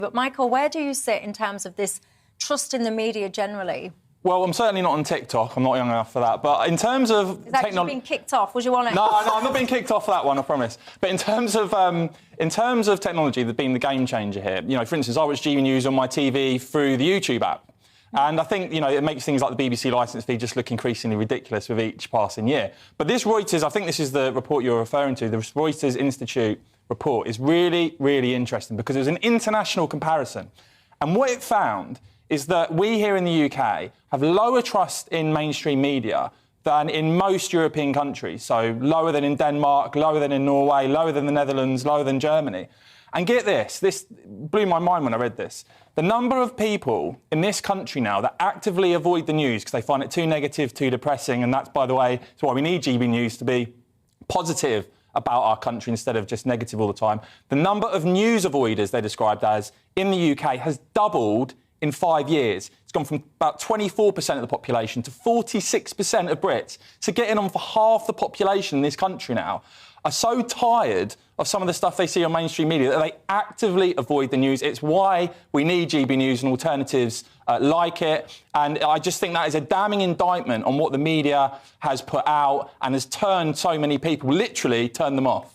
But, Michael, where do you sit in terms of this trust in the media generally? Well, I'm certainly not on TikTok. I'm not young enough for that. But in terms of technology... Is that being kicked off? Was you on it? No, I'm not being kicked off for that one, I promise. But in terms of technology, there's been the game changer here. You know, for instance, I watch GB News on my TV through the YouTube app. And I think, you know, it makes things like the BBC licence fee just look increasingly ridiculous with each passing year. But this Reuters, I think this is the report you're referring to, the Reuters Institute report, is really, really interesting because it was an international comparison. And what it found is that we here in the UK have lower trust in mainstream media than in most European countries. So lower than in Denmark, lower than in Norway, lower than the Netherlands, lower than Germany. And get this blew my mind when I read this. The number of people in this country now that actively avoid the news because they find it too negative, too depressing, and that's, by the way, it's why we need GB News to be positive about our country instead of just negative all the time. The number of news avoiders, they're described as, in the UK has doubled in 5 years. It's gone from about 24% of the population to 46% of Brits. So getting on for half the population in this country now are so tired of some of the stuff they see on mainstream media that they actively avoid the news. It's why we need GB News and alternatives like it. And I just think that is a damning indictment on what the media has put out and has turned so many people, literally turned them off.